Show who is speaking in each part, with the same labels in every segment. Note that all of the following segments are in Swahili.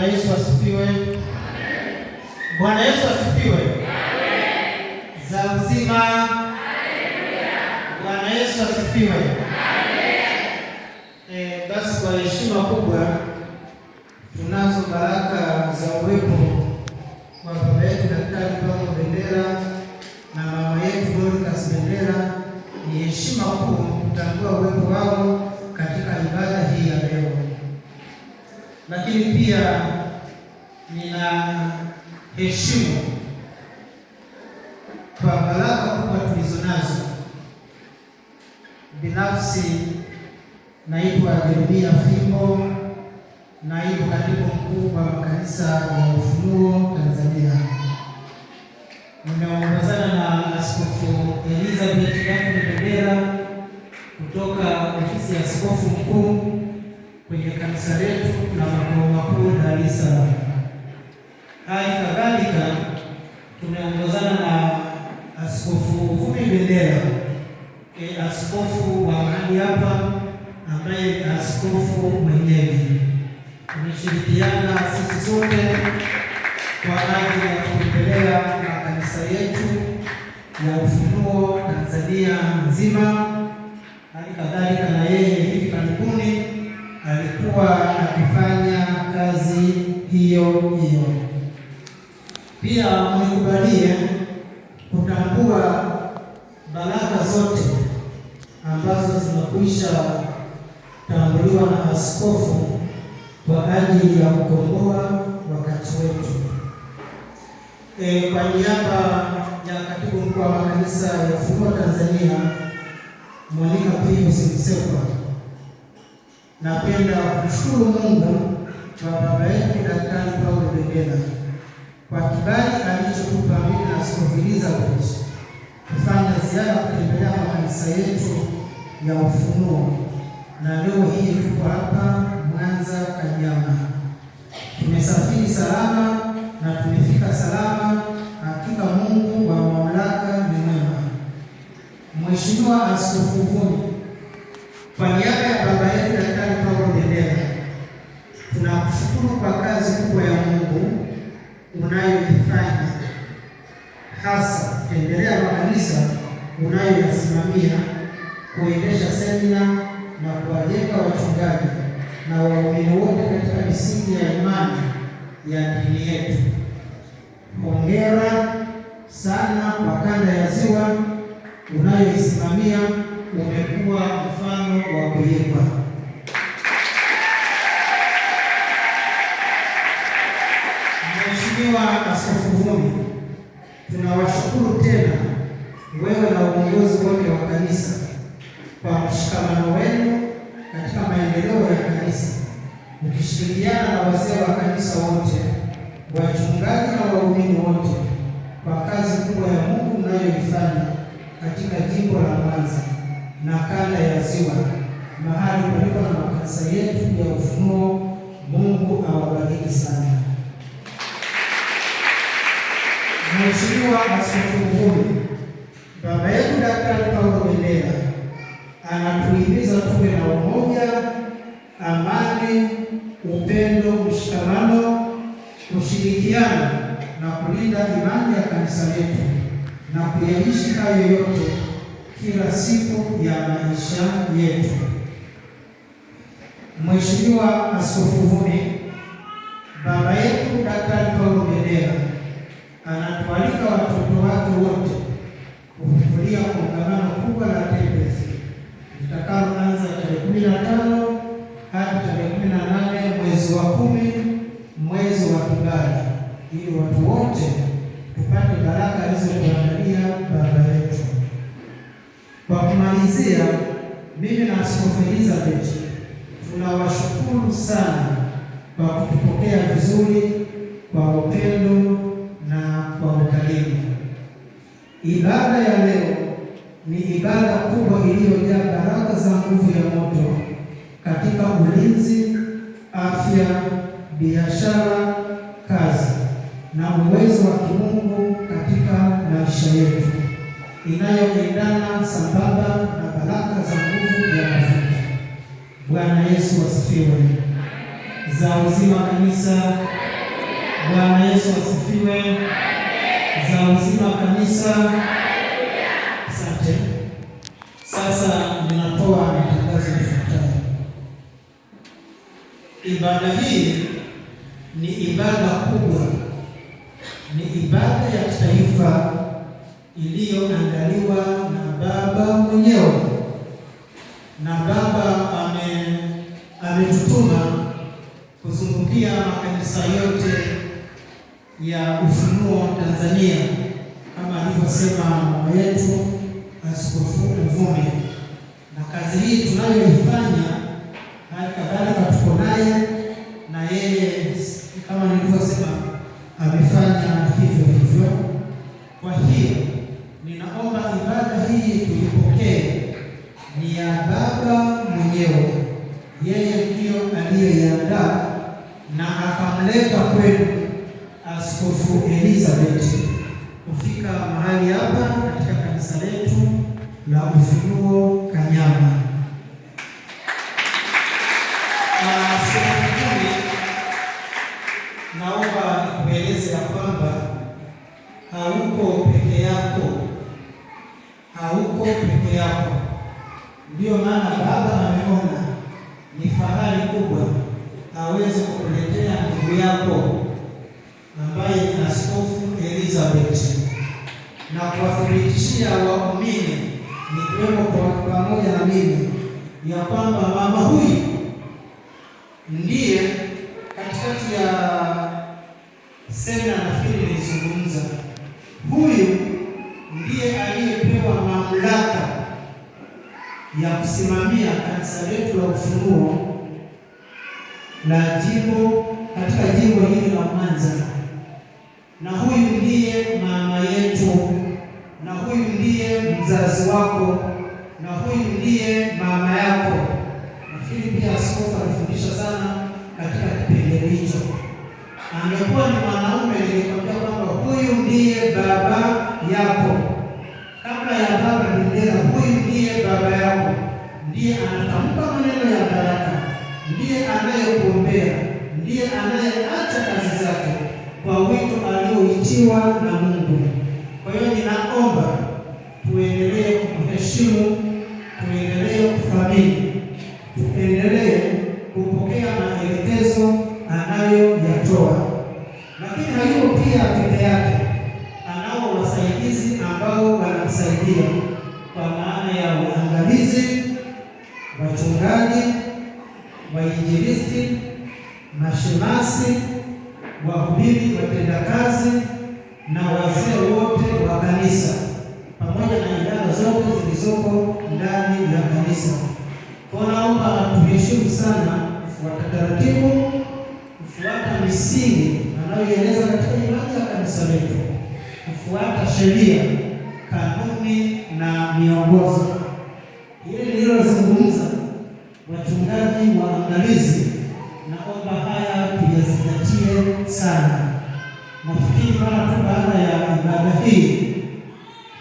Speaker 1: Bwana Yesu asifiwe. Bwana Yesu asifiwe. Za uzima. Bwana Yesu asifiwe. Basi kwa heshima kubwa tunazo baraka za uwepo wa baba yetu Daktari Paulo Bendera na mama yetu Dorcas Bendera. Ni heshima kubwa kutambua uwepo wao katika ibada hii ya leo, lakini pia nina heshima kwa baraka kubwa tulizonazo. Binafsi naitwa Jeremia Fimbo, naibu katibu mkuu wa makanisa ya Ufunuo Tanzania. Nimeongozana na Askofu Elizabeth Bendera kutoka ofisi ya askofu mkuu kwenye kanisa letu na makao makuu Dar es Salaam. Hali kadhalika tumeongozana na Askofu Vumi Bendera, askofu wa mahali hapa ambaye ni askofu mwenyeji. Tumeshirikiana sisi sote kwa ajili ya kuendelea makanisa yetu ya Ufunuo Tanzania nzima. Hali kadhalika na yeye hivi karibuni alikuwa akifanya kazi hiyo. Pia mnikubalie kutambua baraka zote ambazo zimekwisha tambuliwa na askofu kwa ajili ya kukomboa wakati wetu. Kwa niaba ya katibu mkuu wa makanisa ya Ufunuo Tanzania Monica Pius Msekwa, napenda kumshukuru Mungu kwa baba yetu Daktari Paulo Bendera kwa kibali alichotupa mimi na Askofu Elizabeth kufanya ziara kutembelea makanisa yetu ya Ufunuo, na leo hii tuko hapa Mwanza Kanyama. Tumesafiri salama na tumefika salama. Hakika Mungu wa mamlaka ni mwema. Mheshimiwa Askofu Vumi, kwa niaba ya baba yetu Daktari Paulo Bendera, tunakushukuru kwa kazi kubwa ya Mungu unayoifanya, hasa kutembelea makanisa unayoyasimamia, kuendesha semina na kuwajenga wachungaji na waumini wote katika misingi ya imani ya dini yetu. Hongera sana kwa kanda ya Ziwa unayoisimamia, umekuwa mfano wa kuigwa. Mheshimiwa Askofu Vumi, tunawashukuru tena wewe na uongozi wote wa kanisa kwa mshikamano wenu katika maendeleo ya kanisa, ukishirikiana na wazee wa kanisa wote, wachungaji na waumini wote kwa kazi kubwa ya Mungu mnayoifanya katika jimbo la Mwanza na kanda ya Ziwa, mahali palipo na makanisa yetu ya Ufunuo. Mungu awabariki sana. Mheshimiwa Askofu Vumi, baba yetu Daktari Paulo Bendera anatuhimiza tuwe na umoja, amani, upendo, mshikamano, kushirikiana na kulinda imani ya kanisa letu na kuyaishi hayo yote kila siku ya maisha yetu. Mheshimiwa Askofu Vumi, baba yetu Daktari Paulo Bendera anatualika watoto wake wote kuhudhuria kongamano kubwa la Tembezi litakaloanza tarehe 15 hadi tarehe 18 mwezi wa 10, mwezi wa Kibali, ili watu wote tupate baraka alizotuandalia baba yetu. Kwa kumalizia, mimi na Askofu Elizabeth tunawashukuru sana kwa kutupokea vizuri, kwa upendo na kwa ukarimu. Ibada ya leo ni ibada kubwa iliyojaa baraka za nguvu ya moto katika ulinzi, afya, biashara, kazi na uwezo wa kimungu katika maisha yetu, inayoendana sambamba na baraka za nguvu ya mafuta. Bwana Yesu asifiwe. za uzima kanisa. Bwana Yesu asifiwe. Za uzima kanisa. Asante. Sasa ninatoa matangazo yafuatayo. Ibada hii ni ibada kubwa, ni ibada ya kitaifa iliyoandaliwa na Baba mwenyewe, na Baba ametutuma kuzungukia makanisa yote ya Ufunuo Tanzania, kama alivyosema mama yetu Askofu Mvumi. Na kazi hii tunayoifanya, hali kadhalika tuko naye, na yeye kama nilivyosema amefanya hivyo hivyo. Kwa hiyo ninaomba ibada hii tuipokee, ni ya Baba mwenyewe. Yeye ndiyo aliyeiandaa na akamleta kwenu Askofu Elizabeth kufika mahali hapa katika kanisa letu la Ufunuo Kanyama. Naomba nikueleze ya kwamba hauko peke yako, hauko peke yako. Ndiyo maana Baba ameona ni fahari kubwa aweze kukuletea ndugu yako ambaye ni Askofu Elizabeth, na kuwathibitishia waumini nikiwemo pamoja na mimi ya kwamba mama huyu ndiye katikati ya semina nafikiri nilizungumza, huyu ndiye aliyepewa mamlaka ya kusimamia kanisa letu la Ufunuo la jimbo katika jimbo hili la Mwanza, na huyu ndiye mama yetu, na huyu ndiye mzazi wako, na huyu ndiye mama yako. Nafikiri pia askofu alifundisha sana katika kipengele hicho. Angekuwa ni mwanaume nilikwambia kwamba huyu ndiye baba yako. Kabla ya baba bendera, huyu ndiye baba yako, ndiye anatamka maneno ya baraka, ndiye anayekuombea, ndiye anayeacha kazi zake kwa wito alioitiwa na Mungu. Kwa hiyo ninaomba tuendelee kumheshimu, tuendelee kuthamini, tuendelee kupokea maelekezo anayoyatoa. Lakini hayuko pia peke yake, anao wasaidizi ambao wanamsaidia kwa maana ya uangalizi, wachungaji, wainjilisti, mashemasi, wahubiri, watendakazi na wazee wote wa kanisa, pamoja na idara zote zilizoko ndani ya kanisa. Kwa naomba tuheshimu sana, kufuata taratibu, kufuata misingi anayoeleza katika imani ya kanisa letu, kufuata sheria, kanuni na miongozo. Ile nililozungumza, wachungaji, waangalizi, naomba haya tuyazingatie sana. Nafikiri mara tu baada ya ibada hii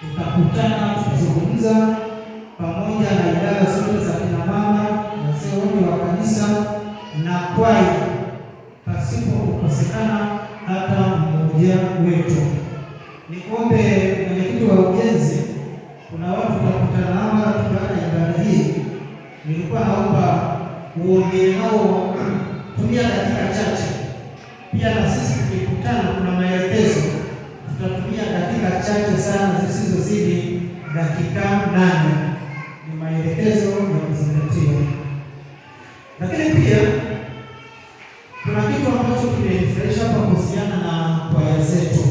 Speaker 1: tutakutana, tutazungumza pamoja na idara zote za kina mama, wazee wote wa kanisa na kwaya, pasipo kukosekana hata mmoja wetu. Niombe mwenyekiti wa ujenzi, kuna watu tutakutana nao mara tu baada ya ibada hii. Nilikuwa naomba uongee nao, tumia dakika chache. Pia na sisi tukikutana, kuna maelekezo, tutatumia dakika chache sana zisizozidi dakika 8. Ni maelekezo ya kuzingatia. Lakini pia kuna kitu ambacho kimenifurahisha hapa kuhusiana na kwaya zetu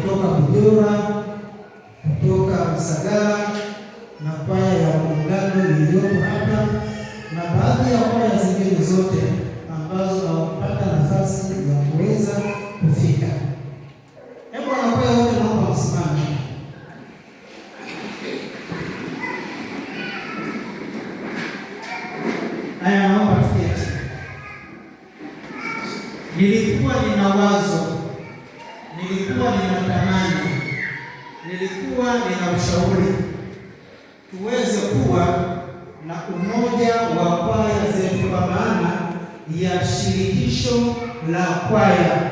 Speaker 1: kutoka Bujora, kutoka Msagara na kwaya ya Muungano iliyopo hapa, na baadhi ya kwaya zingine zote ambazo hawakupata nafasi ya kuweza kufika. Hebu wanakwaya wote naomba msimame. Haya, naomba tuketi. Nilikuwa nina wazo, nilikuwa nina tamani, nilikuwa nina ushauri tuweze kuwa na umoja wa kwaya zetu, kwa maana ya shirikisho la kwaya,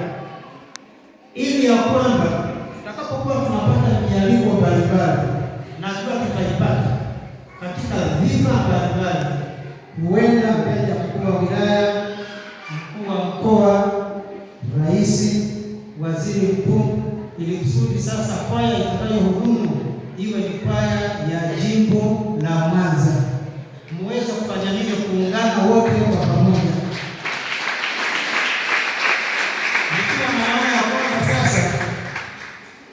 Speaker 1: ili ya kwamba tutakapokuwa tunapata mialiko mbalimbali, najua tutaipata katika dhifa mbalimbali, huenda mbele ya mkuu wa wilaya, mkuu wa mkoa, rais, waziri mkuu, ili kusudi sasa kwaya itakayohudumu iwe ni kwaya ya jimbo la Mwanza, muweze kufanya nini? Kuungana wote kwa pamoja. Nikiwa maana ya kwamba sasa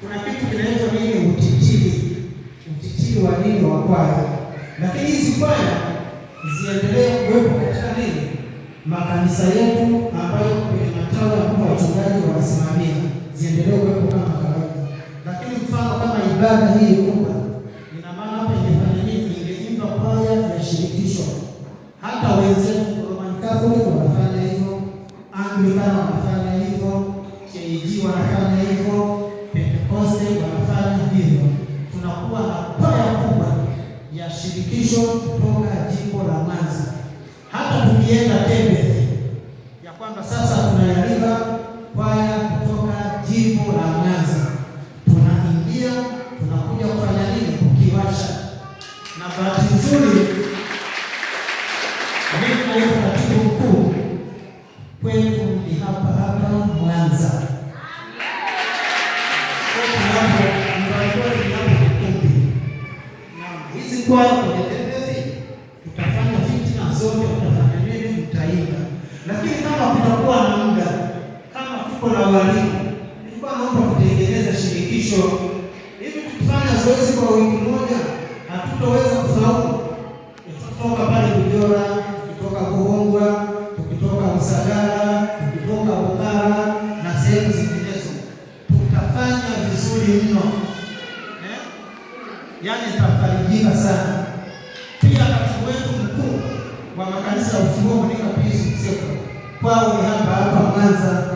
Speaker 1: kuna kitu kinaitwa nini? Utitiri wa nini wa kwaya, lakini hizi kwaya ziendelee kuwepo katika nini? Makanisa yetu ambayo kwenye matawi ambayo wachungaji wanasimamia, ziendelee kuwepo kama kawaida. Lakini mfano kama ibada hii kubwa, ina maana hapa ingefanya nini? Ingeimba kwaya ya shirikisho. Hata wenzetu Roman Catholic wanafanya hivyo, Anglikana wanafanya hivyo, KG wanafanya hivyo, Pentecoste wanafanya hivyo. Tunakuwa na kwaya kubwa ya shirikisho kutoka jimbo la Mwanza. Hata tukienda Tembezi, ya kwamba sasa tunayalika kwaya kutoka jimbo la Mwanza, tunaingia tunakuja kufanya nini? Kukiwasha. Na bahati nzuri mimi na katibu mkuu kwetu ni hapa Mwanza. Hizi kwaya kwenye Tembezi tutafanya fitina zote, tutafanya nini? Mtaimba. Lakini kama kutakuwa na muda, kama tuko na walimu, nilikuwa naomba kutengeneza shirikisho hivi. Tukifanya zoezi kwa wiki moja, hatutoweza kufaulu. Tukitoka pale Bujora, tukitoka Kuhongwa, tukitoka Usagara, tukitoka Bukara na sehemu zinginezo, tutafanya vizuri mno. Yaani tutafarijika sana. Pia katibu wetu mkuu wa makanisa ya Ufunuo Monica Pius Mseko, kwao ni hapa Mwanza.